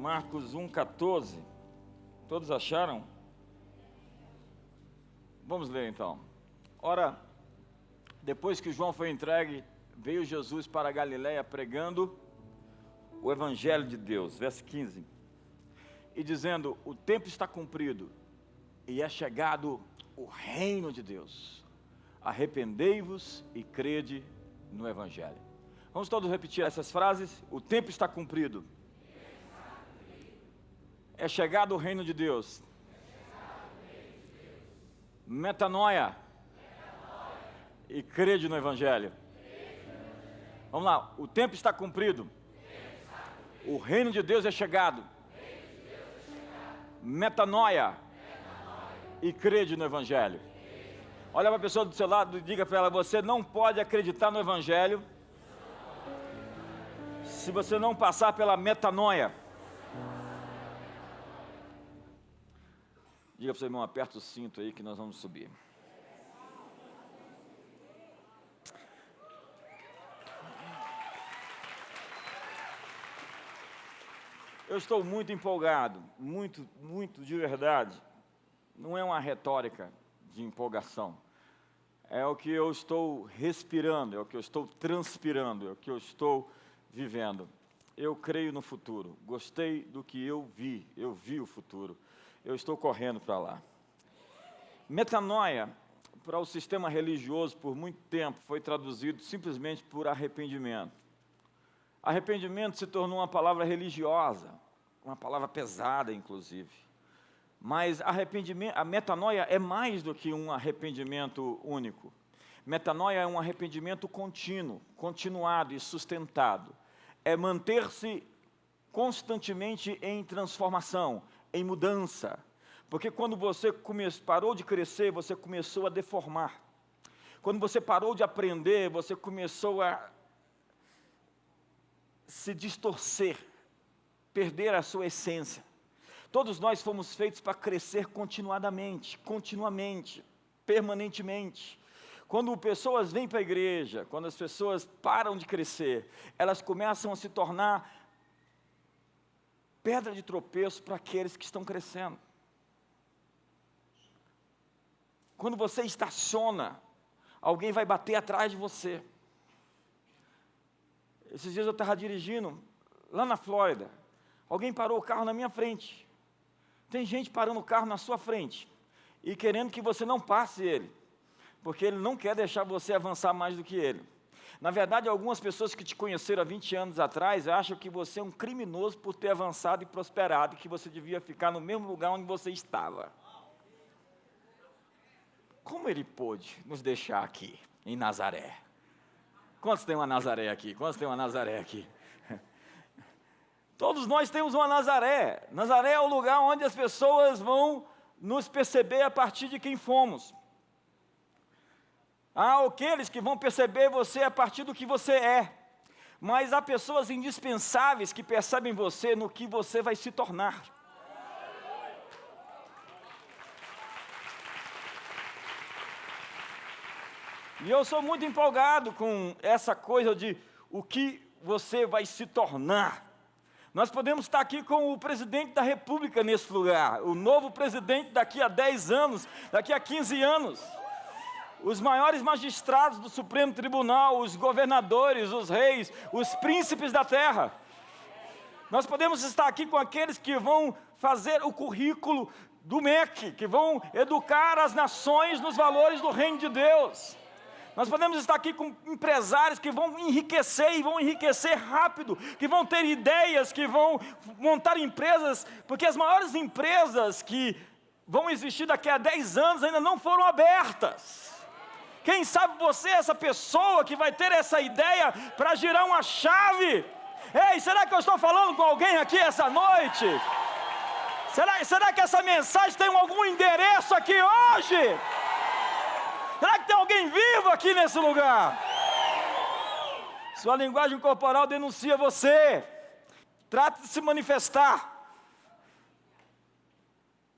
Marcos 1,14. Todos acharam? Vamos ler então. Ora, depois que João foi entregue, veio Jesus para a Galiléia pregando o Evangelho de Deus, verso 15, e dizendo: o tempo está cumprido e é chegado o reino de Deus. Arrependei-vos e crede no Evangelho. Vamos todos repetir essas frases? O tempo está cumprido. É chegado o reino de Deus. Metanoia. E crede no Evangelho. Vamos lá. O tempo está cumprido. O reino de Deus é chegado. Metanoia. E crede no Evangelho. Olha para a pessoa do seu lado e diga para ela: você não pode acreditar no Evangelho se você não passar pela metanoia. Diga para o seu irmão: aperta o cinto aí que nós vamos subir. Eu estou muito empolgado, muito de verdade. Não é uma retórica de empolgação. É o que eu estou respirando, é o que eu estou transpirando, é o que eu estou vivendo. Eu creio no futuro. Gostei do que eu vi o futuro. Eu estou correndo para lá. Metanoia, para o sistema religioso, por muito tempo, foi traduzido simplesmente por arrependimento. Arrependimento se tornou uma palavra religiosa, uma palavra pesada, inclusive. Mas a metanoia é mais do que um arrependimento único. Metanoia é um arrependimento contínuo, continuado e sustentado. É manter-se constantemente em transformação, em mudança. Porque quando você parou de crescer, você começou a deformar. Quando você parou de aprender, você começou a se distorcer, perder a sua essência. Todos nós fomos feitos para crescer continuamente, permanentemente. Quando pessoas vêm para a igreja, quando as pessoas param de crescer, elas começam a se tornar pedra de tropeço para aqueles que estão crescendo. Quando você estaciona, alguém vai bater atrás de você. Esses dias eu estava dirigindo lá na Flórida, alguém parou o carro na minha frente. Tem gente parando o carro na sua frente e querendo que você não passe ele, porque ele não quer deixar você avançar mais do que ele. Na verdade, algumas pessoas que te conheceram há 20 anos atrás acham que você é um criminoso por ter avançado e prosperado, e que você devia ficar no mesmo lugar onde você estava. Como ele pôde nos deixar aqui, em Nazaré? Quantos tem uma Nazaré aqui? Quantos tem uma Nazaré aqui? Todos nós temos uma Nazaré. Nazaré é o lugar onde as pessoas vão nos perceber a partir de quem fomos. Há aqueles que vão perceber você a partir do que você é. Mas há pessoas indispensáveis que percebem você no que você vai se tornar. E eu sou muito empolgado com essa coisa de o que você vai se tornar. Nós podemos estar aqui com o presidente da República nesse lugar, o novo presidente daqui a 10 anos, daqui a 15 anos. Os maiores magistrados do Supremo Tribunal, os governadores, os reis, os príncipes da terra. Nós podemos estar aqui com aqueles que vão fazer o currículo do MEC, que vão educar as nações nos valores do reino de Deus. Nós podemos estar aqui com empresários que vão enriquecer e vão enriquecer rápido, que vão ter ideias, que vão montar empresas, porque as maiores empresas que vão existir daqui a 10 anos ainda não foram abertas. Quem sabe você é essa pessoa que vai ter essa ideia para girar uma chave? Ei, será que eu estou falando com alguém aqui essa noite? Será que essa mensagem tem algum endereço aqui hoje? Será que tem alguém vivo aqui nesse lugar? Sua linguagem corporal denuncia você. Trate de se manifestar.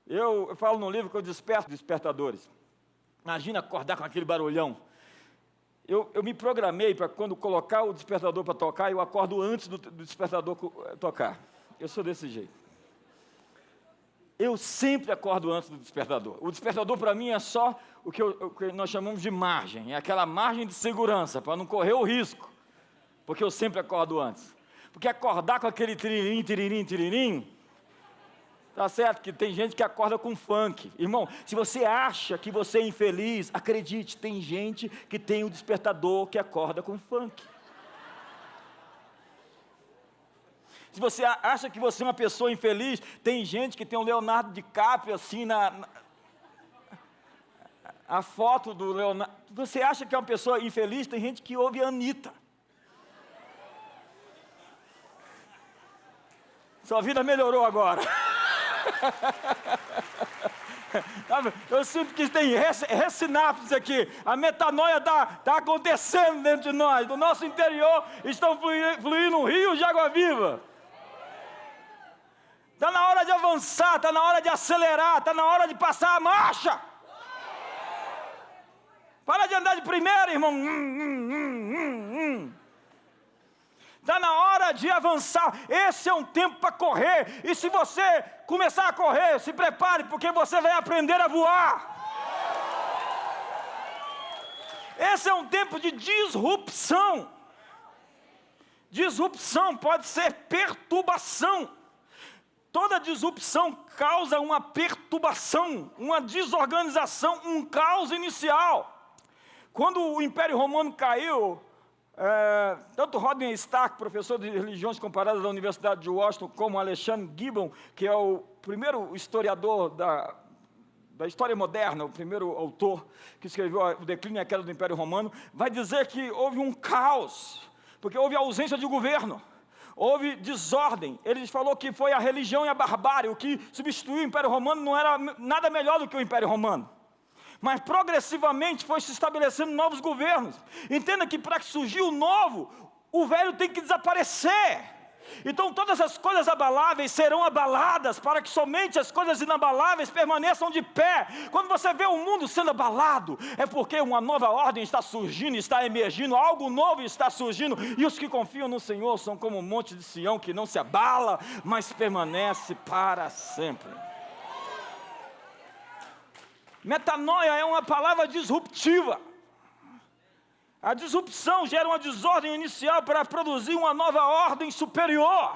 Eu falo no livro que eu desperto despertadores. Imagina acordar com aquele barulhão. Eu me programei para quando colocar o despertador para tocar, eu acordo antes do despertador tocar. eu sou desse jeito. Eu sempre acordo antes do despertador. O despertador para mim é só o que nós chamamos de margem. É aquela margem de segurança, para não correr o risco. Porque eu sempre acordo antes. Porque acordar com aquele tiririm, tiririm, tiririm, tá certo que tem gente que acorda com funk. Irmão, se você acha que você é infeliz, acredite, tem gente que tem o despertador que acorda com funk. Se você acha que você é uma pessoa infeliz, tem gente que tem o Leonardo DiCaprio assim a foto do Leonardo. Você acha que é uma pessoa infeliz, tem gente que ouve a Anitta. Sua vida melhorou agora. Eu sinto que tem ressinapses aqui. A metanoia está acontecendo dentro de nós. Do nosso interior estão fluindo rios de água viva. Está na hora de avançar, está na hora de acelerar, está na hora de passar a marcha. Para de andar de primeira, irmão. Está na hora de avançar. Esse é um tempo para correr. E se você começar a correr, se prepare, porque você vai aprender a voar. Esse é um tempo de disrupção. Disrupção pode ser perturbação. Toda disrupção causa uma perturbação, uma desorganização, um caos inicial. Quando o Império Romano caiu, tanto Rodney Stark, professor de religiões comparadas da Universidade de Washington, como Alexander Gibbon, que é o primeiro historiador da história moderna, o primeiro autor que escreveu o declínio e a queda do Império Romano, vai dizer que houve um caos, porque houve ausência de governo. Houve desordem. Ele falou que foi a religião e a barbárie. O que substituiu o Império Romano não era nada melhor do que o Império Romano. Mas progressivamente foi se estabelecendo novos governos. Entenda que para surgir o novo, o velho tem que desaparecer. Então todas as coisas abaláveis serão abaladas, para que somente as coisas inabaláveis permaneçam de pé. Quando você vê o mundo sendo abalado, é porque uma nova ordem está surgindo, está emergindo, algo novo está surgindo, e os que confiam no Senhor são como o monte de Sião, que não se abala, mas permanece para sempre. Metanoia é uma palavra disruptiva. A disrupção gera uma desordem inicial para produzir uma nova ordem superior.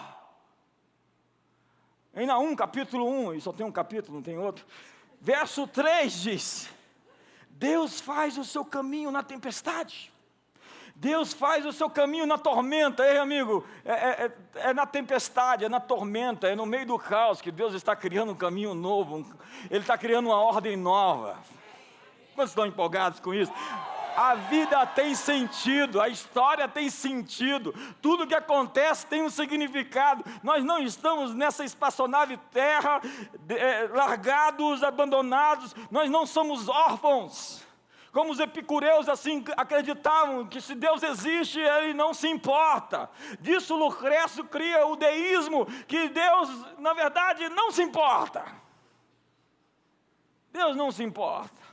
Em Naum, capítulo 1, e só tem um capítulo, não tem outro, verso 3 diz: Deus faz o seu caminho na tempestade. Deus faz o seu caminho na tormenta. Ei, amigo, é na tempestade, é na tormenta, é no meio do caos que Deus está criando um caminho novo. Ele está criando uma ordem nova. Quantos estão empolgados com isso? A vida tem sentido, a história tem sentido, tudo que acontece tem um significado. Nós não estamos nessa espaçonave terra, largados, abandonados, nós não somos órfãos. Como os epicureus assim acreditavam que se Deus existe, Ele não se importa. Disso Lucrécio cria o deísmo, que Deus, na verdade, não se importa. Deus não se importa.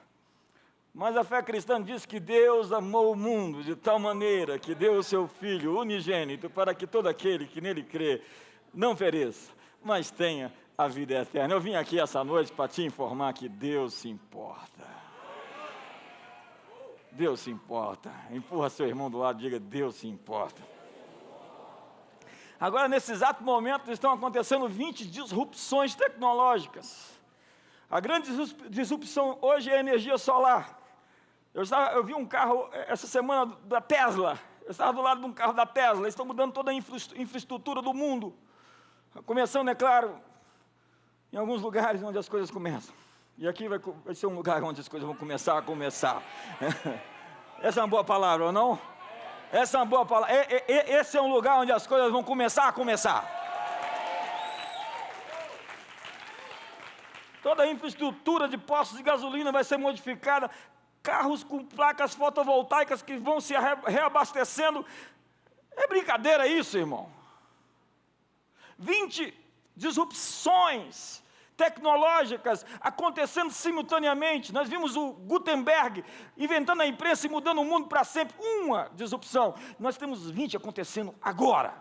Mas a fé cristã diz que Deus amou o mundo de tal maneira que deu o seu Filho unigênito para que todo aquele que nele crê não pereça, mas tenha a vida eterna. Eu vim aqui essa noite para te informar que Deus se importa. Deus se importa. Empurra seu irmão do lado e diga: Deus se importa. Agora, nesse exato momento, estão acontecendo 20 disrupções tecnológicas. A grande disrupção hoje é a energia solar. Eu vi um carro essa semana da Tesla. Eu estava do lado de um carro da Tesla. Eles estão mudando toda a infraestrutura do mundo. Começando, é claro, em alguns lugares onde as coisas começam. E aqui vai ser um lugar onde as coisas vão começar a começar. Essa é uma boa palavra, ou não? Essa é uma boa palavra. Esse é um lugar onde as coisas vão começar a começar. Toda a infraestrutura de postos de gasolina vai ser modificada. Carros com placas fotovoltaicas que vão se reabastecendo. É brincadeira isso, irmão? 20 disrupções tecnológicas acontecendo simultaneamente. Nós vimos o Gutenberg inventando a imprensa e mudando o mundo para sempre. Uma disrupção. Nós temos 20 acontecendo agora.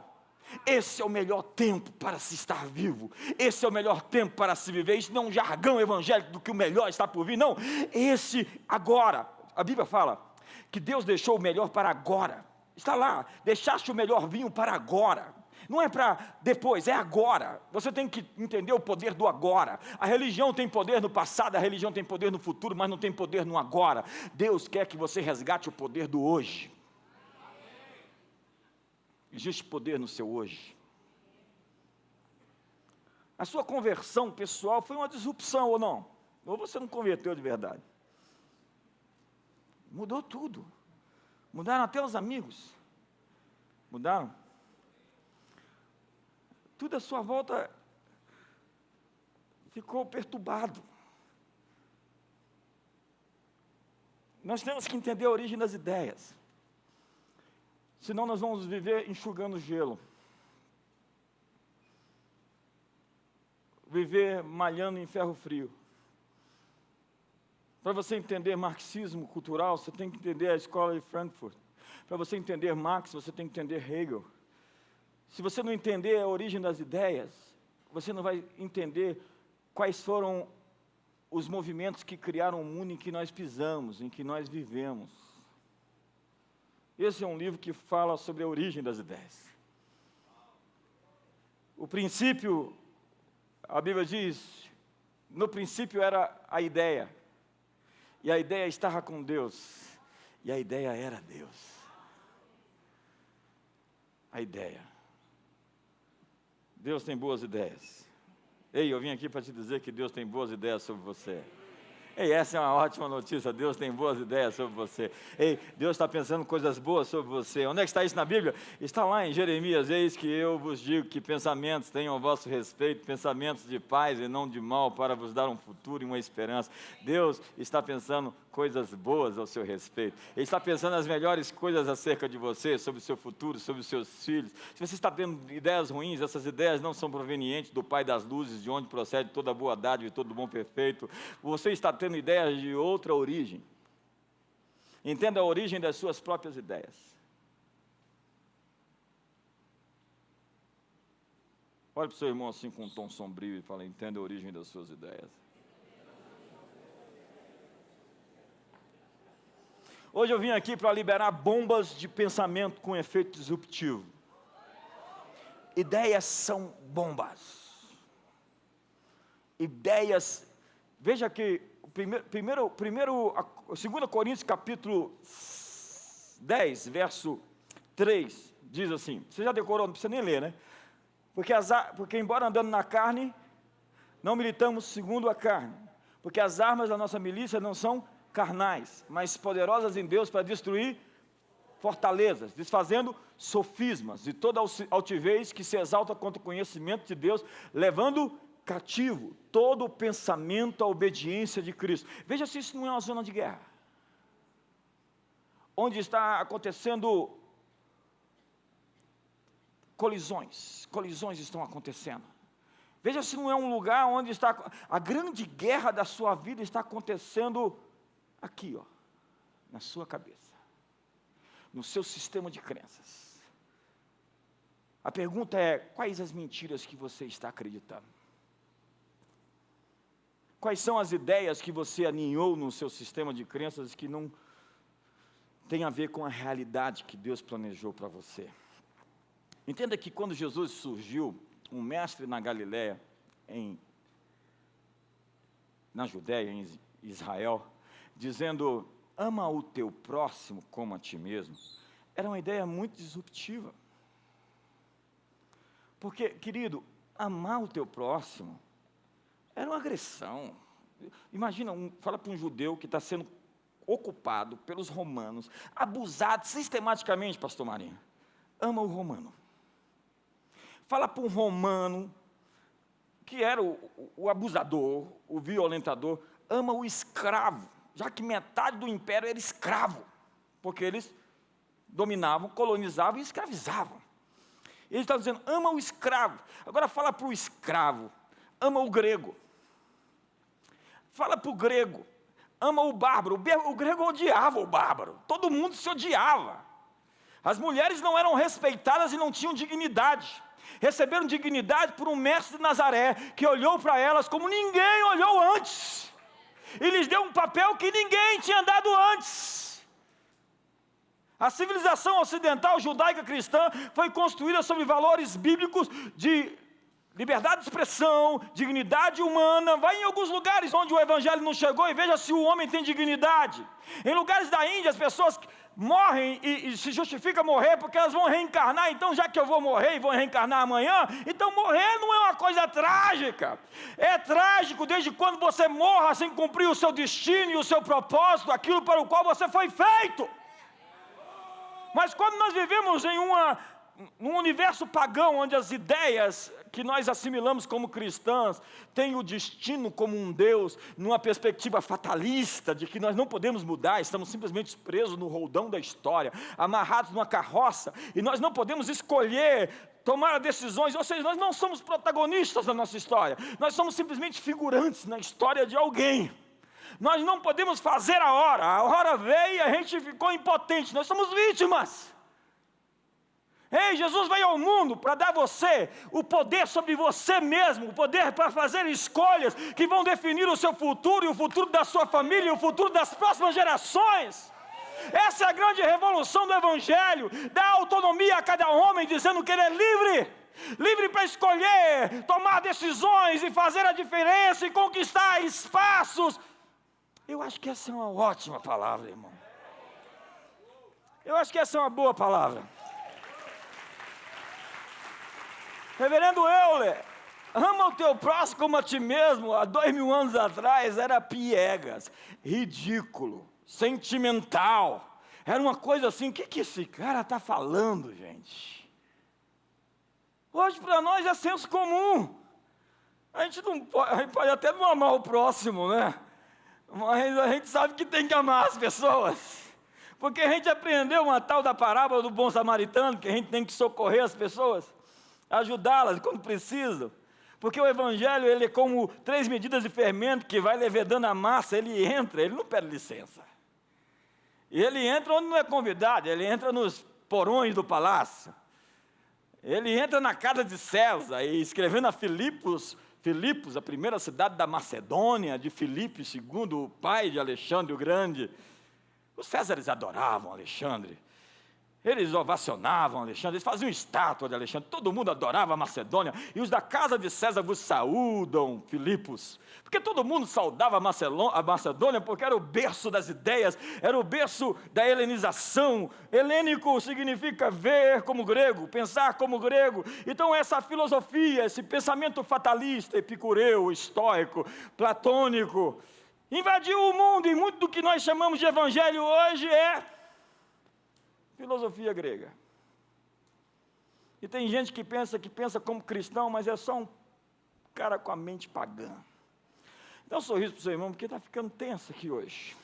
Esse é o melhor tempo para se estar vivo. Esse é o melhor tempo para se viver. Isso não é um jargão evangélico do que o melhor está por vir. Não, esse agora. A Bíblia fala que Deus deixou o melhor para agora. Está lá, deixaste o melhor vinho para agora. Não é para depois, é agora. Você tem que entender o poder do agora. A religião tem poder no passado, a religião tem poder no futuro, mas não tem poder no agora. Deus quer que você resgate o poder do hoje. Existe poder no seu hoje. A sua conversão pessoal foi uma disrupção ou não? Ou você não converteu de verdade? Mudou tudo. Mudaram até os amigos. Mudaram. Tudo à sua volta ficou perturbado. Nós temos que entender a origem das ideias. Senão nós vamos viver enxugando gelo. Viver malhando em ferro frio. Para você entender marxismo cultural, você tem que entender a escola de Frankfurt. Para você entender Marx, você tem que entender Hegel. Se você não entender a origem das ideias, você não vai entender quais foram os movimentos que criaram o mundo em que nós pisamos, em que nós vivemos. Esse é um livro que fala sobre a origem das ideias. O princípio, a Bíblia diz, no princípio era a ideia, e a ideia estava com Deus, e a ideia era Deus. A ideia. Deus tem boas ideias. Ei, eu vim aqui para te dizer que Deus tem boas ideias sobre você. Ei, essa é uma ótima notícia, Deus tem boas ideias sobre você. Ei, Deus está pensando coisas boas sobre você. Onde é que está isso na Bíblia? Está lá em Jeremias, eis que eu vos digo que pensamentos tenham a vosso respeito, pensamentos de paz e não de mal, para vos dar um futuro e uma esperança. Deus está pensando coisas boas ao seu respeito. Ele está pensando as melhores coisas acerca de você, sobre o seu futuro, sobre os seus filhos. Se você está tendo ideias ruins, essas ideias não são provenientes do Pai das luzes, de onde procede toda boa dádiva e todo bom perfeito. Você está tendo ideias de outra origem. Entenda a origem das suas próprias ideias. Olhe para o seu irmão assim com um tom sombrio e fala, entenda a origem das suas ideias. Hoje eu vim aqui para liberar bombas de pensamento com efeito disruptivo. Ideias são bombas. Ideias, veja que o 2 Coríntios capítulo 10, verso 3, diz assim, você já decorou, não precisa nem ler, né? Porque embora andando na carne, não militamos segundo a carne, porque as armas da nossa milícia não são carnais, mas poderosas em Deus para destruir fortalezas, desfazendo sofismas e toda altivez que se exalta contra o conhecimento de Deus, levando cativo todo o pensamento à obediência de Cristo. Veja se isso não é uma zona de guerra, onde está acontecendo colisões estão acontecendo. Veja se não é um lugar onde está a grande guerra da sua vida está acontecendo aqui, ó, na sua cabeça, no seu sistema de crenças. A pergunta é, quais as mentiras que você está acreditando? Quais são as ideias que você aninhou no seu sistema de crenças que não tem a ver com a realidade que Deus planejou para você? Entenda que quando Jesus surgiu, um mestre na Galileia, na Judéia, em Israel, dizendo, ama o teu próximo como a ti mesmo, era uma ideia muito disruptiva. Porque, querido, amar o teu próximo era uma agressão. Imagina, fala para um judeu que está sendo ocupado pelos romanos, abusado sistematicamente, pastor Marinho. Ama o romano. Fala para um romano, que era o abusador, o violentador, ama o escravo, já que metade do império era escravo, porque eles dominavam, colonizavam e escravizavam. Ele está dizendo, ama o escravo. Agora fala para o escravo, ama o grego. Fala para o grego, ama o bárbaro. O grego odiava o bárbaro, todo mundo se odiava. As mulheres não eram respeitadas e não tinham dignidade. Receberam dignidade por um mestre de Nazaré, que olhou para elas como ninguém olhou antes. E lhes deu um papel que ninguém tinha dado antes. A civilização ocidental judaica cristã foi construída sobre valores bíblicos de liberdade de expressão, dignidade humana. Vai em alguns lugares onde o evangelho não chegou e veja se o homem tem dignidade. Em lugares da Índia, as pessoas morrem e se justifica morrer porque elas vão reencarnar. Então, já que eu vou morrer e vou reencarnar amanhã, então morrer não é uma coisa trágica. É trágico desde quando você morra sem cumprir o seu destino e o seu propósito, aquilo para o qual você foi feito. Mas quando nós vivemos em num universo pagão, onde as ideias que nós assimilamos como cristãs têm o destino como um Deus, numa perspectiva fatalista, de que nós não podemos mudar, estamos simplesmente presos no roldão da história, amarrados numa carroça, e nós não podemos escolher, tomar decisões, ou seja, nós não somos protagonistas da nossa história, nós somos simplesmente figurantes na história de alguém. Nós não podemos fazer a hora veio e a gente ficou impotente, nós somos vítimas. Ei, Jesus veio ao mundo para dar a você o poder sobre você mesmo, o poder para fazer escolhas que vão definir o seu futuro, e o futuro da sua família, e o futuro das próximas gerações. Essa é a grande revolução do Evangelho, dá autonomia a cada homem, dizendo que ele é livre. Livre para escolher, tomar decisões e fazer a diferença e conquistar espaços. Eu acho que essa é uma ótima palavra, irmão. Eu acho que essa é uma boa palavra. Reverendo Euler, ama o teu próximo como a ti mesmo, há 2000 anos atrás era piegas, ridículo, sentimental. Era uma coisa assim, o que esse cara está falando, gente? Hoje para nós é senso comum. A gente pode até não amar o próximo, né? Mas a gente sabe que tem que amar as pessoas. Porque a gente aprendeu uma tal da parábola do bom samaritano, que a gente tem que socorrer as pessoas, ajudá-las quando precisam. Porque o Evangelho, ele é como 3 medidas de fermento que vai levedando a massa, ele entra, ele não pede licença. E ele entra onde não é convidado, ele entra nos porões do palácio. Ele entra na casa de César, e escrevendo a Filipos, a primeira cidade da Macedônia, de Filipe, segundo o pai de Alexandre o Grande. Os Césares adoravam Alexandre. Eles ovacionavam Alexandre, eles faziam estátua de Alexandre, todo mundo adorava a Macedônia, e os da casa de César vos saúdam, Filipos, porque todo mundo saudava a Macedônia, porque era o berço das ideias, era o berço da helenização. Helênico significa ver como grego, pensar como grego. Então essa filosofia, esse pensamento fatalista, epicureu, estoico, platônico, invadiu o mundo, e muito do que nós chamamos de evangelho hoje é filosofia grega. E tem gente que pensa como cristão, mas é só um cara com a mente pagã. Dá um sorriso para o seu irmão, porque está ficando tenso aqui hoje.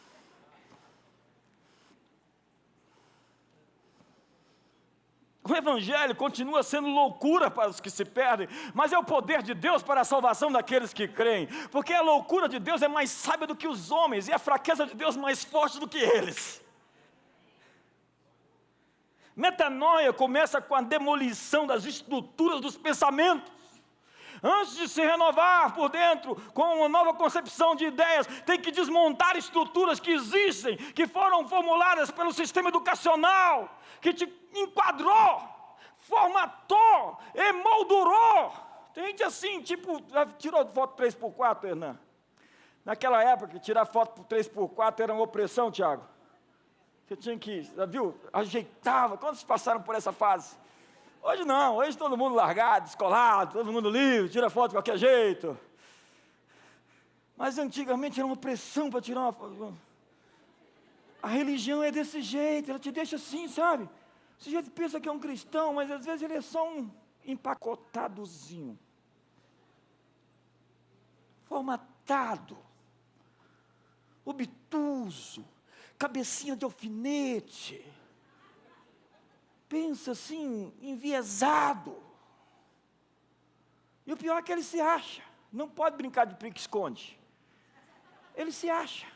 O Evangelho continua sendo loucura para os que se perdem, mas é o poder de Deus para a salvação daqueles que creem, porque a loucura de Deus é mais sábia do que os homens, e a fraqueza de Deus mais forte do que eles. Metanoia começa com a demolição das estruturas dos pensamentos. Antes de se renovar por dentro com uma nova concepção de ideias, tem que desmontar estruturas que existem, que foram formuladas pelo sistema educacional, que te enquadrou, formatou, emoldurou. Tem gente assim, tipo, tirou foto 3x4, Hernan? Naquela época, tirar foto por 3x4 era uma opressão, Tiago. Você tinha que, viu, ajeitava. Quantos passaram por essa fase? Hoje não, hoje todo mundo largado, descolado, todo mundo livre, tira foto de qualquer jeito. Mas antigamente era uma pressão para tirar uma foto. A religião é desse jeito, ela te deixa assim, sabe? O sujeito pensa que é um cristão, mas às vezes ele é só um empacotadozinho. Formatado. Obtuso. Cabecinha de alfinete, pensa assim, enviesado. E o pior é que ele se acha, não pode brincar de pique-esconde, ele se acha.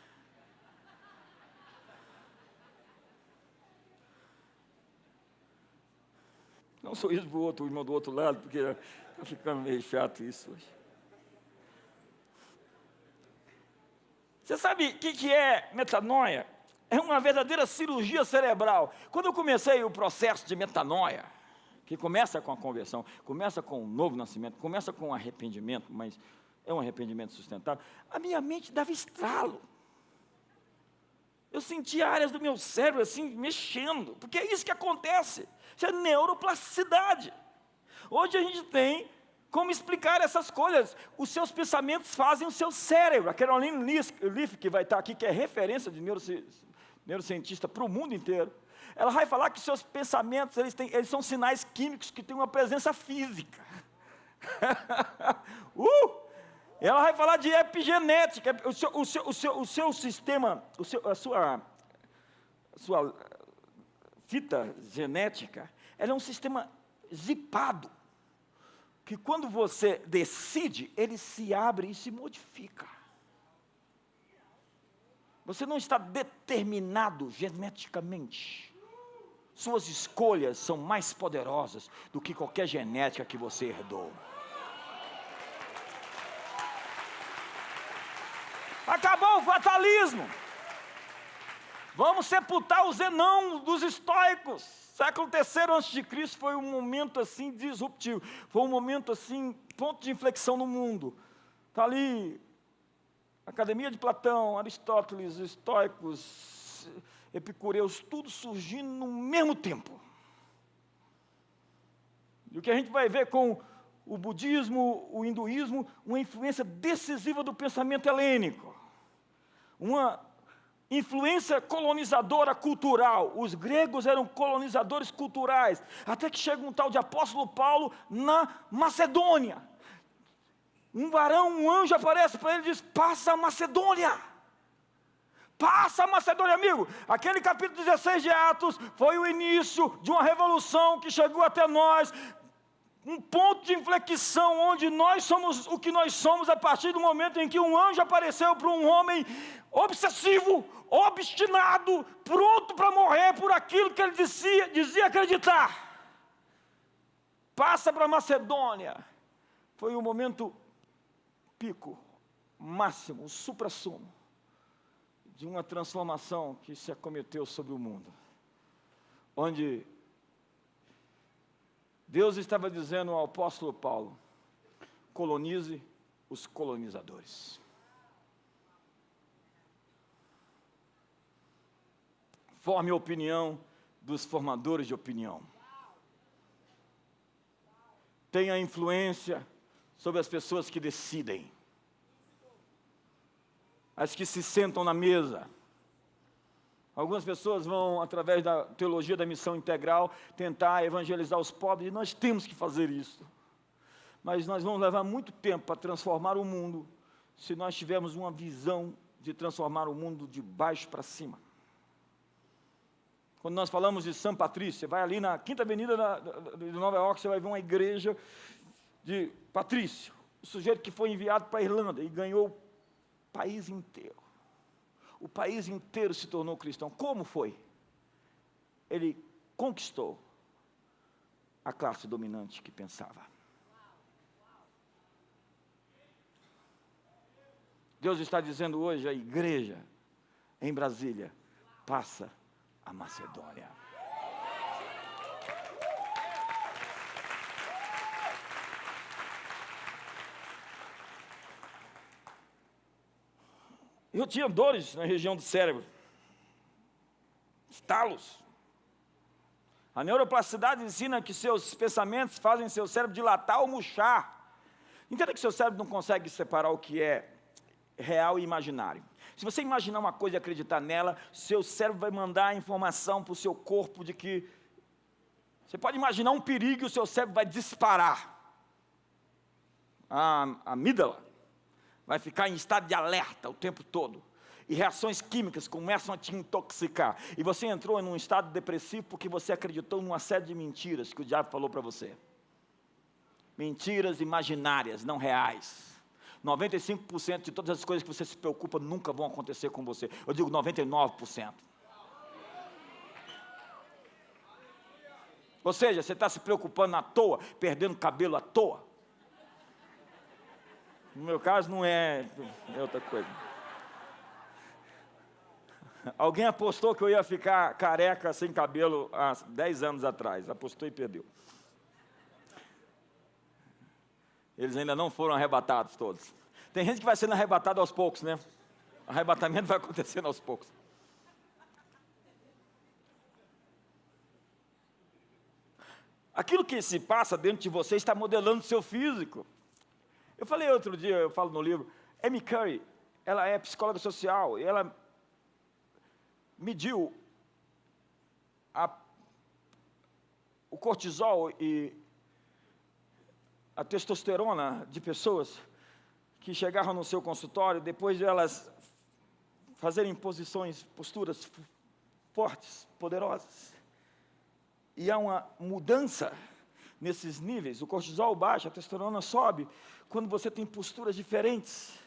Dá um sorriso para o outro, o irmão do outro lado, porque está ficando meio chato isso hoje. Você sabe o que é metanoia? É uma verdadeira cirurgia cerebral. Quando eu comecei o processo de metanoia, que começa com a conversão, começa com o novo nascimento, começa com o arrependimento, mas é um arrependimento sustentável, a minha mente dava estralo. Eu sentia áreas do meu cérebro assim, mexendo, porque é isso que acontece. Isso é neuroplasticidade. Hoje a gente tem como explicar essas coisas. Os seus pensamentos fazem o seu cérebro. A Caroline Leaf, que vai estar aqui, que é referência de neurocientista para o mundo inteiro, ela vai falar que seus pensamentos, eles são sinais químicos que têm uma presença física. Ela vai falar de epigenética. O seu sistema, a sua fita genética, ela é um sistema zipado, que quando você decide, ele se abre e se modifica. Você não está determinado geneticamente. Suas escolhas são mais poderosas do que qualquer genética que você herdou. Acabou o fatalismo. Vamos sepultar o Zenão dos estoicos. Século III a.C. foi um momento assim disruptivo. Foi um momento assim, ponto de inflexão no mundo. Está ali, Academia de Platão, Aristóteles, estoicos, epicureus, tudo surgindo no mesmo tempo. E o que a gente vai ver com o budismo, o hinduísmo, uma influência decisiva do pensamento helênico. Uma influência colonizadora cultural. Os gregos eram colonizadores culturais. Até que chega um tal de apóstolo Paulo na Macedônia. Um varão, um anjo aparece para ele e diz: passa a Macedônia. Passa a Macedônia, amigo. Aquele capítulo 16 de Atos foi o início de uma revolução que chegou até nós. Um ponto de inflexão onde nós somos o que nós somos a partir do momento em que um anjo apareceu para um homem obsessivo, obstinado, pronto para morrer por aquilo que ele dizia acreditar. Passa para a Macedônia. Foi o momento pico, máximo, o suprassumo de uma transformação que se acometeu sobre o mundo, onde Deus estava dizendo ao apóstolo Paulo: colonize os colonizadores. Forme a opinião dos formadores de opinião. Tenha influência sobre as pessoas que decidem, as que se sentam na mesa. Algumas pessoas vão, através da teologia da missão integral, tentar evangelizar os pobres, e nós temos que fazer isso. Mas nós vamos levar muito tempo para transformar o mundo, se nós tivermos uma visão de transformar o mundo de baixo para cima. Quando nós falamos de São Patrício, você vai ali na Quinta Avenida de Nova York, você vai ver uma igreja de Patrício, o sujeito que foi enviado para a Irlanda e ganhou o país inteiro. O país inteiro se tornou cristão. Como foi? Ele conquistou a classe dominante que pensava. Deus está dizendo hoje à igreja em Brasília: passa a Macedônia. Eu tinha dores na região do cérebro, estalos. A neuroplasticidade ensina que seus pensamentos fazem seu cérebro dilatar ou murchar. Entenda que seu cérebro não consegue separar o que é real e imaginário. Se você imaginar uma coisa e acreditar nela, seu cérebro vai mandar a informação para o seu corpo de que... Você pode imaginar um perigo e o seu cérebro vai disparar. A amígdala vai ficar em estado de alerta o tempo todo. E reações químicas começam a te intoxicar. E você entrou em um estado depressivo porque você acreditou numa série de mentiras que o diabo falou para você. Mentiras imaginárias, não reais. 95% de todas as coisas que você se preocupa nunca vão acontecer com você. Eu digo 99%. Ou seja, você está se preocupando à toa, perdendo cabelo à toa. No meu caso não é outra coisa. Alguém apostou que eu ia ficar careca sem cabelo há 10 anos atrás. Apostou e perdeu. Eles ainda não foram arrebatados todos. Tem gente que vai sendo arrebatado aos poucos, né? O arrebatamento vai acontecendo aos poucos. Aquilo que se passa dentro de você está modelando o seu físico. Eu falei outro dia, eu falo no livro, Amy Curry, ela é psicóloga social, e ela mediu o cortisol e a testosterona de pessoas que chegavam no seu consultório, depois de elas fazerem posturas fortes, poderosas. E há uma mudança nesses níveis, o cortisol baixa, a testosterona sobe, quando você tem posturas diferentes.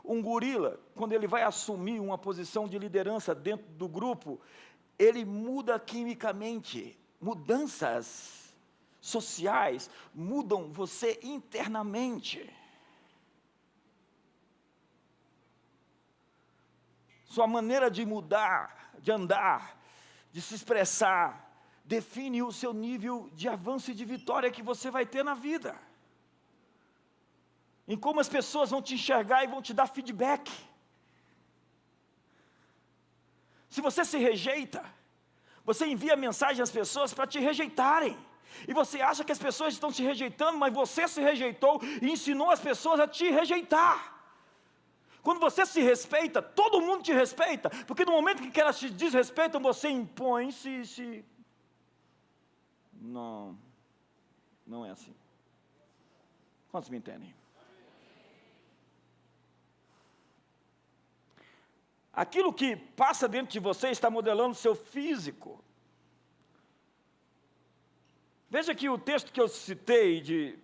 Um gorila, quando ele vai assumir uma posição de liderança dentro do grupo, ele muda quimicamente. Mudanças sociais mudam você internamente. Sua maneira de mudar, de andar, de se expressar, define o seu nível de avanço e de vitória que você vai ter na vida. Em como as pessoas vão te enxergar e vão te dar feedback. Se você se rejeita, você envia mensagem às pessoas para te rejeitarem. E você acha que as pessoas estão te rejeitando, mas você se rejeitou e ensinou as pessoas a te rejeitar. Quando você se respeita, todo mundo te respeita, porque no momento que elas te desrespeitam, você impõe-se. Não é assim. Quantos me entendem? Aquilo que passa dentro de você está modelando o seu físico. Veja que o texto que eu citei de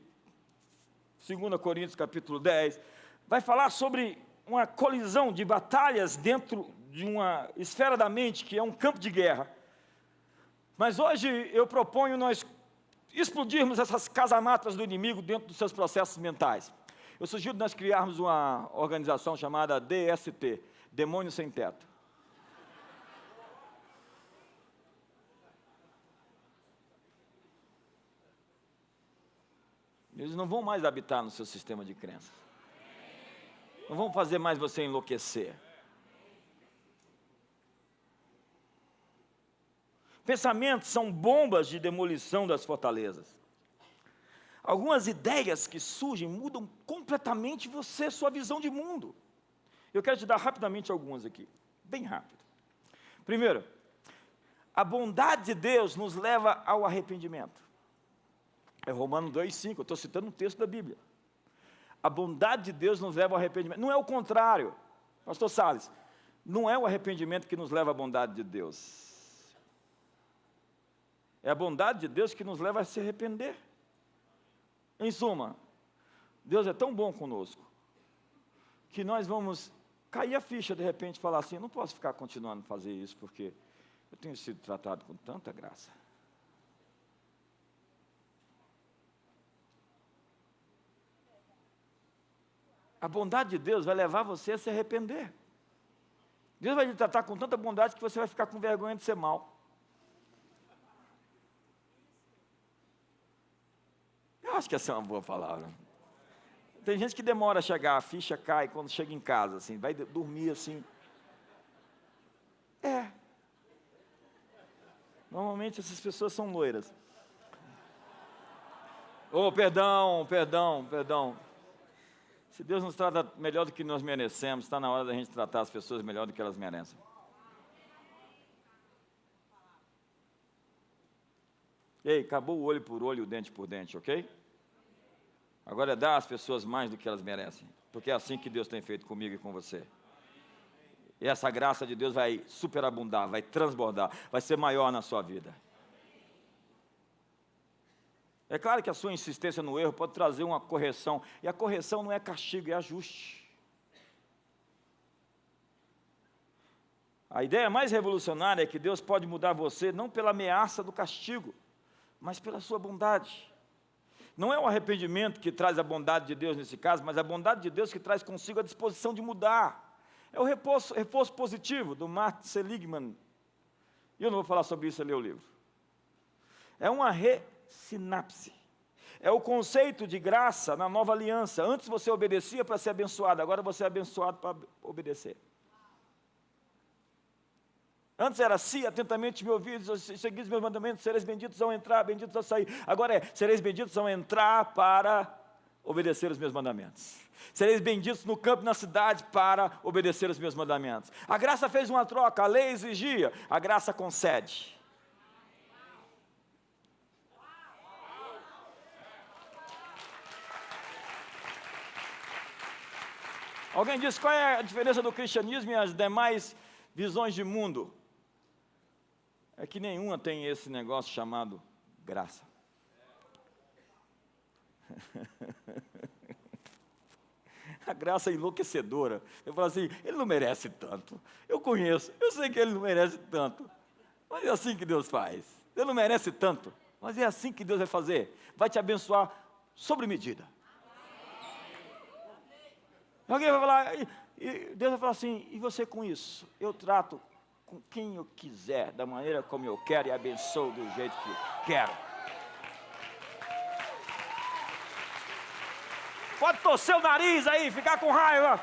2 Coríntios capítulo 10, vai falar sobre uma colisão de batalhas dentro de uma esfera da mente, que é um campo de guerra. Mas hoje eu proponho nós explodirmos essas casamatas do inimigo dentro dos seus processos mentais. Eu sugiro nós criarmos uma organização chamada DST, Demônio Sem Teto. Eles não vão mais habitar no seu sistema de crenças. Não vão fazer mais você enlouquecer. Pensamentos são bombas de demolição das fortalezas. Algumas ideias que surgem mudam completamente você, sua visão de mundo. Eu quero te dar rapidamente algumas aqui, bem rápido. Primeiro, a bondade de Deus nos leva ao arrependimento. É Romanos 2,5, eu estou citando um texto da Bíblia. A bondade de Deus nos leva ao arrependimento. Não é o contrário, pastor Salles. Não é o arrependimento que nos leva à bondade de Deus. É a bondade de Deus que nos leva a se arrepender. Em suma, Deus é tão bom conosco, que nós vamos cair a ficha de repente e falar assim, eu não posso ficar continuando a fazer isso, porque eu tenho sido tratado com tanta graça. A bondade de Deus vai levar você a se arrepender. Deus vai te tratar com tanta bondade que você vai ficar com vergonha de ser mal. Eu acho que essa é uma boa palavra. Tem gente que demora a chegar, a ficha cai quando chega em casa, assim, vai dormir assim. Normalmente essas pessoas são loiras. Oh, perdão. Se Deus nos trata melhor do que nós merecemos, está na hora da gente tratar as pessoas melhor do que elas merecem. Ei, acabou o olho por olho e o dente por dente, ok? Agora é dar às pessoas mais do que elas merecem, porque é assim que Deus tem feito comigo e com você. E essa graça de Deus vai superabundar, vai transbordar, vai ser maior na sua vida. É claro que a sua insistência no erro pode trazer uma correção, e a correção não é castigo, é ajuste. A ideia mais revolucionária é que Deus pode mudar você não pela ameaça do castigo, mas pela sua bondade. Não é o arrependimento que traz a bondade de Deus nesse caso, mas a bondade de Deus que traz consigo a disposição de mudar. É o reforço positivo do Martin Seligman. E eu não vou falar sobre isso, ler o livro. É uma ressinapse. É o conceito de graça na nova aliança. Antes você obedecia para ser abençoado, agora você é abençoado para obedecer. Antes era se atentamente me ouvides, seguis meus mandamentos, sereis benditos ao entrar, benditos ao sair. Agora é, sereis benditos ao entrar para obedecer os meus mandamentos. Sereis benditos no campo e na cidade para obedecer os meus mandamentos. A graça fez uma troca, a lei exigia, a graça concede. Alguém diz, qual é a diferença do cristianismo e as demais visões de mundo? É que nenhuma tem esse negócio chamado graça. A graça é enlouquecedora. Eu falo assim, ele não merece tanto. Eu conheço, eu sei que ele não merece tanto. Mas é assim que Deus faz. Ele não merece tanto, mas é assim que Deus vai fazer. Vai te abençoar sobre medida. Alguém vai falar, e Deus vai falar assim, e você com isso? Eu trato com quem eu quiser, da maneira como eu quero e abençoo do jeito que eu quero. Pode torcer o nariz aí, ficar com raiva,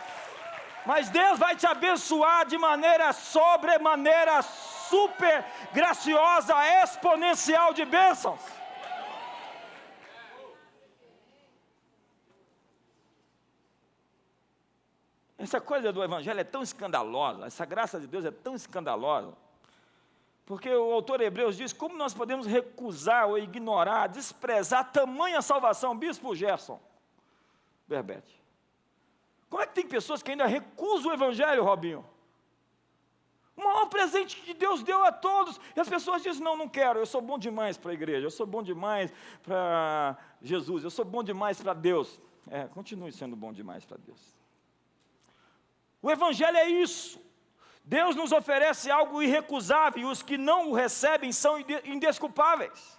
mas Deus vai te abençoar de maneira sobremaneira, super graciosa, exponencial de bênçãos. Essa coisa do Evangelho é tão escandalosa, essa graça de Deus é tão escandalosa, porque o autor Hebreus diz, como nós podemos recusar ou ignorar, desprezar tamanha salvação? Bispo Gerson Berbete. Como é que tem pessoas que ainda recusam o Evangelho, Robinho? O maior presente que Deus deu a todos, e as pessoas dizem, não quero, eu sou bom demais para a igreja, eu sou bom demais para Jesus, eu sou bom demais para Deus. Continue sendo bom demais para Deus. O Evangelho é isso. Deus nos oferece algo irrecusável e os que não o recebem são indesculpáveis.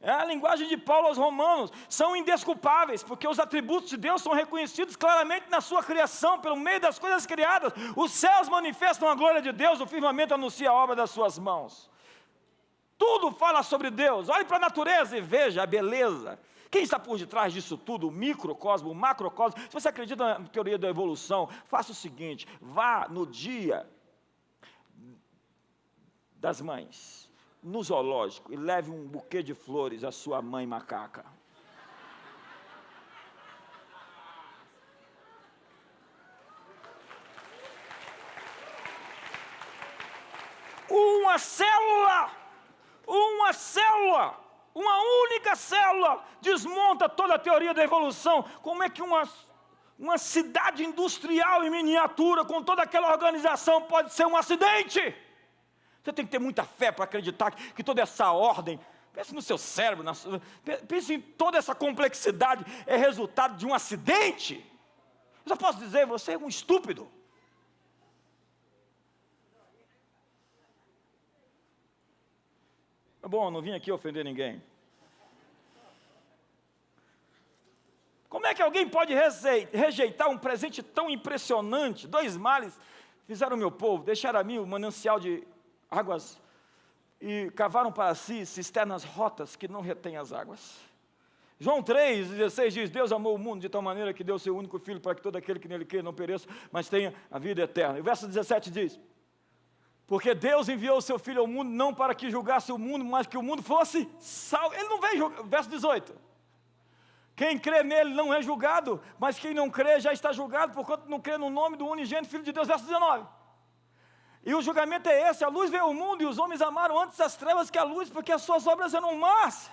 É a linguagem de Paulo aos Romanos, são indesculpáveis, porque os atributos de Deus são reconhecidos claramente na sua criação, pelo meio das coisas criadas. Os céus manifestam a glória de Deus, o firmamento anuncia a obra das suas mãos. Tudo fala sobre Deus. Olhe para a natureza e veja a beleza. Quem está por detrás disso tudo? O microcosmo, o macrocosmo. Se você acredita na teoria da evolução, faça o seguinte, vá no dia das mães, no zoológico, e leve um buquê de flores à sua mãe macaca. Uma célula, uma única célula desmonta toda a teoria da evolução. Como é que uma cidade industrial em miniatura, com toda aquela organização, pode ser um acidente? Você tem que ter muita fé para acreditar que toda essa ordem, pense no seu cérebro, pense em toda essa complexidade, é resultado de um acidente. Eu só posso dizer, você é um estúpido. Tá bom, não vim aqui ofender ninguém. Como é que alguém pode rejeitar um presente tão impressionante? 2 males fizeram o meu povo, deixaram a mim o manancial de águas e cavaram para si cisternas rotas que não retêm as águas. João 3,16 diz, Deus amou o mundo de tal maneira que deu seu único filho para que todo aquele que nele crê não pereça, mas tenha a vida eterna. E o verso 17 diz, porque Deus enviou o seu filho ao mundo não para que julgasse o mundo, mas que o mundo fosse salvo. Ele não veio julgar. Verso 18. Quem crê nele não é julgado, mas quem não crê já está julgado, porquanto não crê no nome do unigênito Filho de Deus. Verso 19. E o julgamento é esse, a luz veio ao mundo e os homens amaram antes as trevas que a luz, porque as suas obras eram más.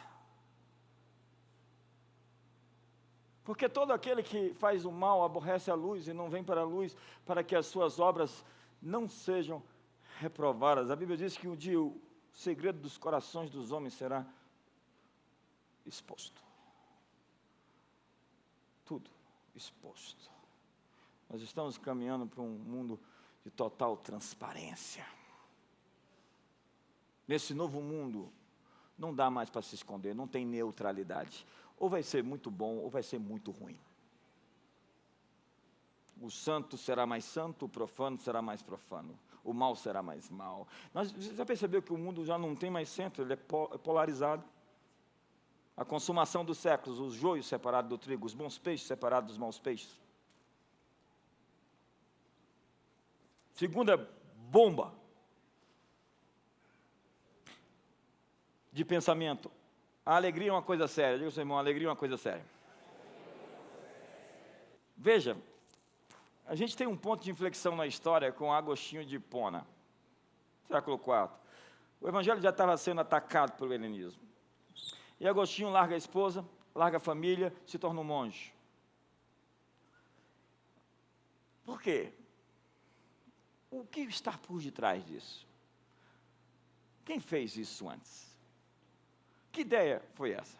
Porque todo aquele que faz o mal aborrece a luz e não vem para a luz, para que as suas obras não sejam reprovadas. A Bíblia diz que um dia o segredo dos corações dos homens será exposto. Tudo exposto. Nós estamos caminhando para um mundo de total transparência. Nesse novo mundo, Não dá mais para se esconder, não tem neutralidade. Ou vai ser muito bom, ou vai ser muito ruim. O santo será mais santo, o profano será mais profano. O mal será mais mal. Você já percebeu que o mundo já não tem mais centro, ele é polarizado? A consumação dos séculos, os joios separados do trigo, os bons peixes separados dos maus peixes. Segunda bomba de pensamento. A alegria é uma coisa séria. Diga ao seu irmão, a alegria é uma coisa séria. Veja, a gente tem um ponto de inflexão na história com Agostinho de Hipona, século IV. O evangelho já estava sendo atacado pelo helenismo. E Agostinho larga a esposa, larga a família, se torna um monge. Por quê? O que está por detrás disso? Quem fez isso antes? Que ideia foi essa?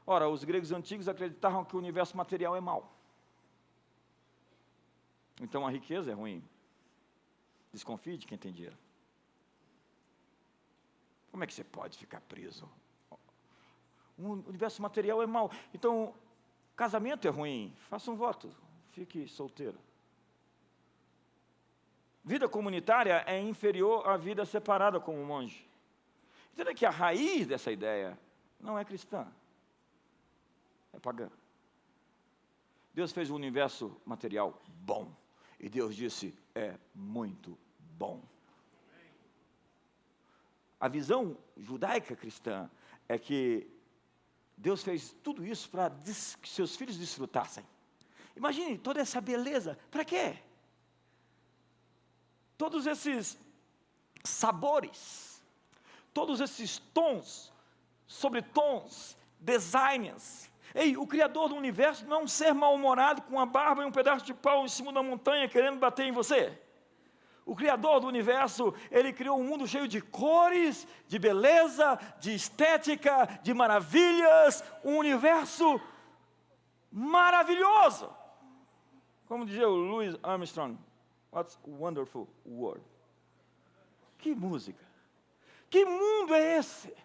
Ora, os gregos antigos acreditavam que o universo material é mau. Então a riqueza é ruim. Desconfie de quem tem dinheiro. Como é que você pode ficar preso? O universo material é mau. Então, casamento é ruim. Faça um voto. Fique solteiro. Vida comunitária é inferior à vida separada como um monge. Entenda que a raiz dessa ideia não é cristã. É pagã. Deus fez o universo material bom. E Deus disse, é muito bom. A visão judaica cristã é que Deus fez tudo isso para que seus filhos desfrutassem. Imagine toda essa beleza, para quê? Todos esses sabores, todos esses tons, sobretons, designs. Ei, o Criador do universo não é um ser mal-humorado com uma barba e um pedaço de pau em cima da montanha querendo bater em você. O Criador do universo, Ele criou um mundo cheio de cores, de beleza, de estética, de maravilhas, um universo maravilhoso. Como dizia o Louis Armstrong, what's a wonderful world. Que música, que mundo é esse?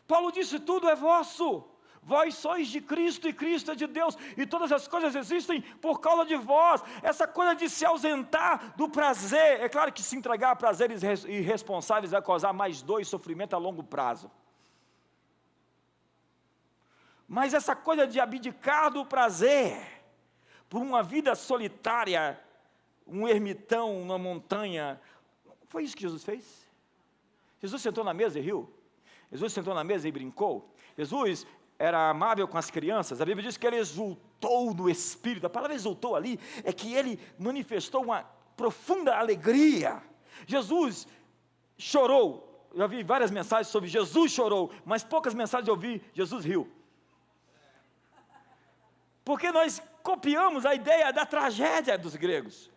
Paulo disse, tudo é vosso. Vós sois de Cristo e Cristo é de Deus, e todas as coisas existem por causa de vós. Essa coisa de se ausentar do prazer, é claro que se entregar a prazeres irresponsáveis vai causar mais dor e sofrimento a longo prazo. Mas essa coisa de abdicar do prazer, por uma vida solitária, um ermitão na montanha, foi isso que Jesus fez? Jesus sentou na mesa e riu? Jesus sentou na mesa e brincou? Jesus era amável com as crianças? A Bíblia diz que ele exultou no Espírito. A palavra exultou ali é que ele manifestou uma profunda alegria. Jesus chorou. Eu vi várias mensagens sobre Jesus chorou, mas poucas mensagens eu vi, Jesus riu. Porque nós copiamos a ideia da tragédia dos gregos.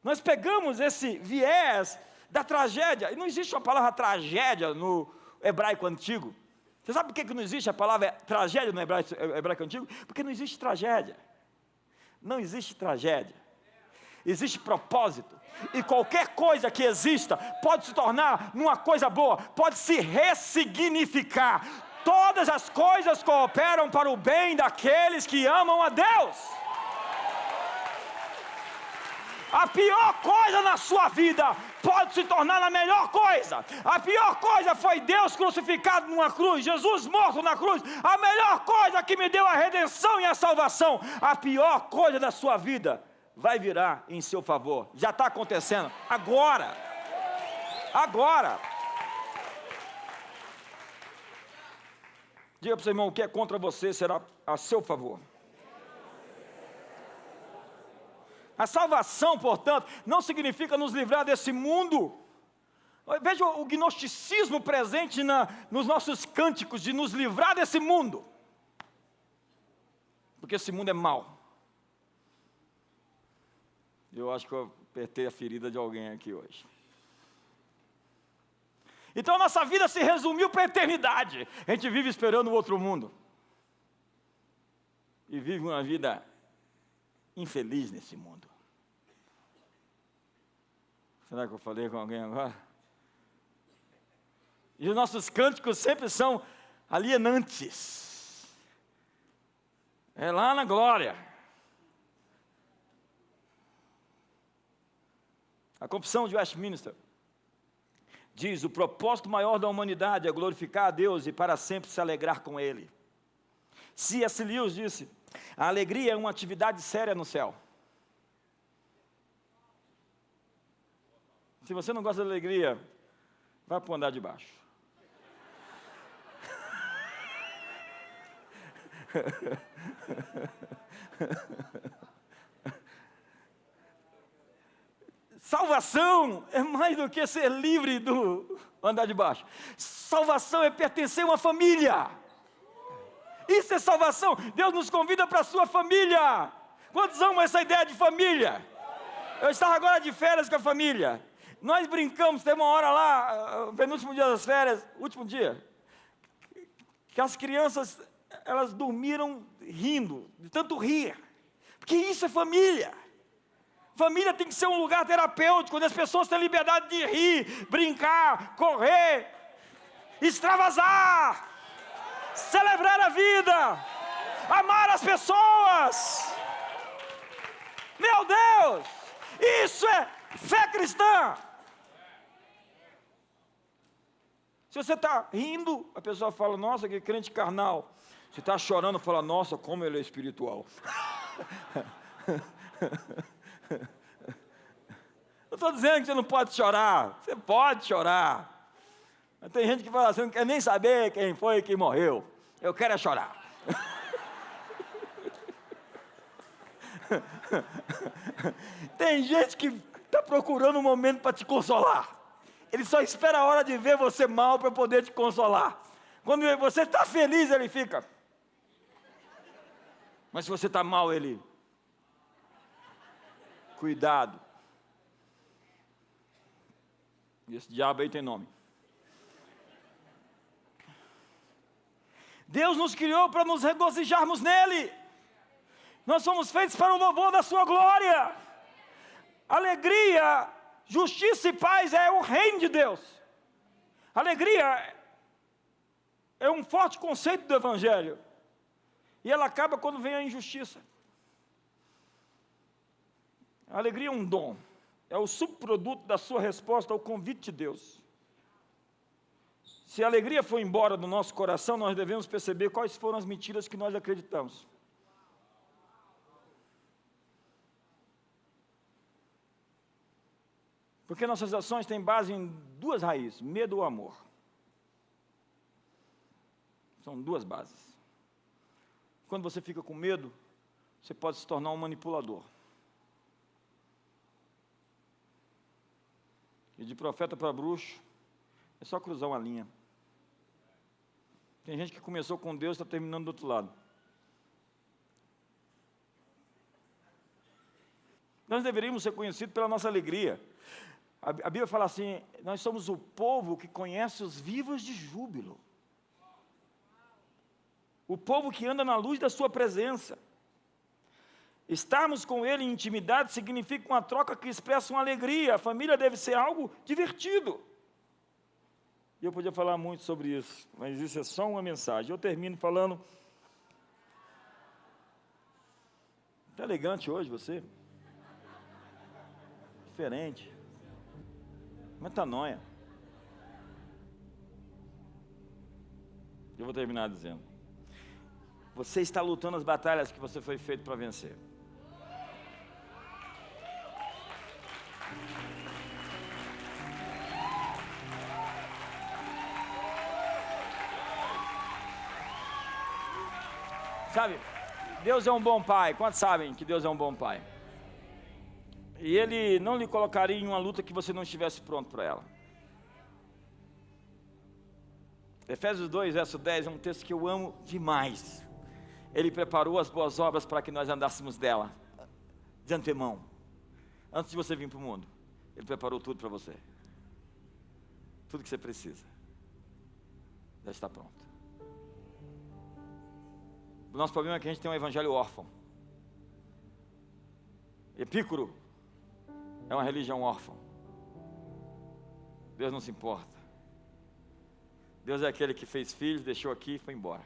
Nós pegamos esse viés da tragédia, e não existe uma palavra tragédia no hebraico antigo. Você sabe por que não existe a palavra tragédia no hebraico antigo? Porque não existe tragédia. Não existe tragédia. Existe propósito. E qualquer coisa que exista pode se tornar numa coisa boa, pode se ressignificar. Todas as coisas cooperam para o bem daqueles que amam a Deus. A pior coisa na sua vida pode se tornar a melhor coisa. A pior coisa foi Deus crucificado numa cruz, Jesus morto na cruz. A melhor coisa que me deu a redenção e a salvação. A pior coisa da sua vida vai virar em seu favor. Já está acontecendo. Agora. Agora. Diga para o seu irmão, o que é contra você será a seu favor. A salvação, portanto, não significa nos livrar desse mundo. Veja o gnosticismo presente nos nossos cânticos, de nos livrar desse mundo. Porque esse mundo é mau. Eu acho que eu apertei a ferida de alguém aqui hoje. Então a nossa vida se resumiu para a eternidade. A gente vive esperando o outro mundo. E vive uma vida infeliz nesse mundo. Será que eu falei com alguém agora? E os nossos cânticos sempre são alienantes. É lá na glória. A Confissão de Westminster diz: o propósito maior da humanidade é glorificar a Deus e para sempre se alegrar com Ele. C.S. Lewis disse: a alegria é uma atividade séria no céu. Se você não gosta da alegria, vai para o andar de baixo. Salvação é mais do que ser livre do andar de baixo. Salvação é pertencer a uma família. Isso é salvação. Deus nos convida para a sua família. Quantos amam essa ideia de família? Eu estava agora de férias com a família. Nós brincamos, teve uma hora lá, penúltimo dia das férias, último dia, que as crianças, elas dormiram rindo, de tanto rir. Porque isso é família. Família tem que ser um lugar terapêutico, onde as pessoas têm liberdade de rir, brincar, correr, extravasar, celebrar a vida, amar as pessoas. Meu Deus, isso é fé cristã. Se você está rindo, a pessoa fala: nossa, que crente carnal. Se está chorando, fala: nossa, como ele é espiritual. Não estou dizendo que você não pode chorar. Você pode chorar. Mas tem gente que fala assim: não quer nem saber quem foi que morreu. Eu quero é chorar. Tem gente que está procurando um momento para te consolar. Ele só espera a hora de ver você mal para poder te consolar. Quando você está feliz, ele fica. Mas se você está mal, ele... Cuidado. Esse diabo aí tem nome. Deus nos criou para nos regozijarmos nele. Nós somos feitos para o louvor da sua glória. Alegria, justiça e paz é o reino de Deus. Alegria é um forte conceito do Evangelho. E ela acaba quando vem a injustiça. A alegria é um dom. É o subproduto da sua resposta ao convite de Deus. Se a alegria for embora do nosso coração, nós devemos perceber quais foram as mentiras que nós acreditamos. Porque nossas ações têm base em duas raízes: medo ou amor. São duas bases. Quando você fica com medo, você pode se tornar um manipulador. E de profeta para bruxo, é só cruzar uma linha. Tem gente que começou com Deus e está terminando do outro lado. Nós deveríamos ser conhecidos pela nossa alegria. A Bíblia fala assim: nós somos o povo que conhece os vivos de júbilo. O povo que anda na luz da sua presença. Estarmos com Ele em intimidade significa uma troca que expressa uma alegria. A família deve ser algo divertido. E eu podia falar muito sobre isso, mas isso é só uma mensagem. Eu termino falando... Está elegante hoje você? Diferente. Metanoia. Eu vou terminar dizendo: você está lutando as batalhas que você foi feito para vencer. Sabe, Deus é um bom pai. Quantos sabem que Deus é um bom pai? E Ele não lhe colocaria em uma luta que você não estivesse pronto para ela. Efésios 2, verso 10 é um texto que eu amo demais. Ele preparou as boas obras para que nós andássemos dela, de antemão. Antes de você vir para o mundo, Ele preparou tudo para você. Tudo que você precisa já está pronto. O nosso problema é que a gente tem um evangelho órfão. Epícuro é uma religião órfã. Deus não se importa. Deus é aquele que fez filhos, deixou aqui e foi embora.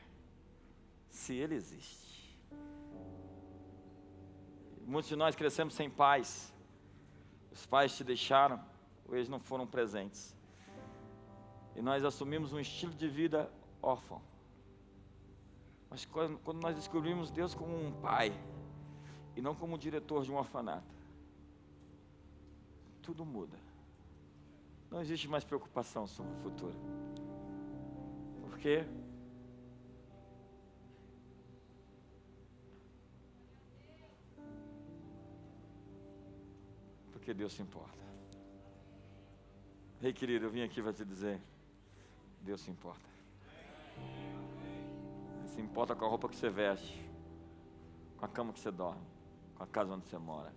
Se Ele existe. Muitos de nós crescemos sem pais. Os pais te deixaram, ou eles não foram presentes. E nós assumimos um estilo de vida órfão. Mas quando nós descobrimos Deus como um pai, e não como diretor de um orfanato, tudo muda. Não existe mais preocupação sobre o futuro. Por quê? Porque Deus se importa. Ei, querido, eu vim aqui para te dizer, Deus se importa. Ele se importa com a roupa que você veste, com a cama que você dorme, com a casa onde você mora,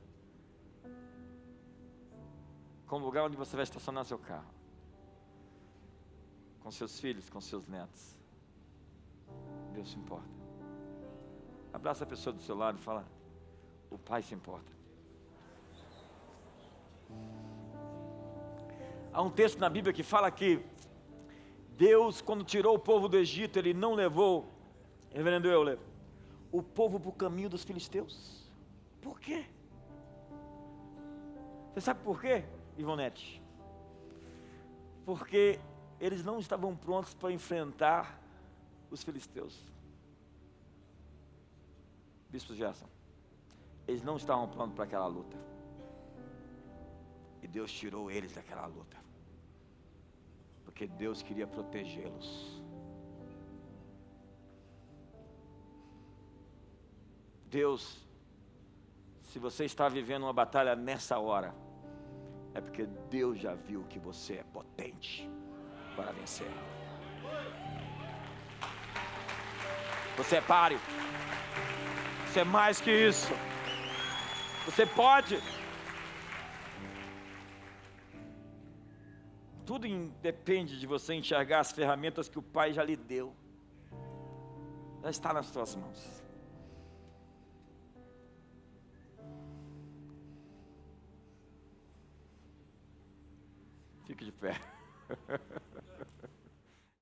com o lugar onde você vai estacionar seu carro, com seus filhos, com seus netos. Deus se importa. Abraça a pessoa do seu lado e fala, o Pai se importa. Há um texto na Bíblia que fala que Deus, quando tirou o povo do Egito, Ele não levou, reverendo Euler, o povo para o caminho dos filisteus. Por quê? Você sabe por quê, Ivonete? Porque eles não estavam prontos para enfrentar os filisteus. Bispo Gerson, eles não estavam prontos para aquela luta. E Deus tirou eles daquela luta. Porque Deus queria protegê-los. Deus, se você está vivendo uma batalha nessa hora, é porque Deus já viu que você é potente para vencer. Você é páreo. Você é mais que isso. Você pode. Tudo depende de você enxergar as ferramentas que o Pai já lhe deu. Já está nas suas mãos. Fique de pé.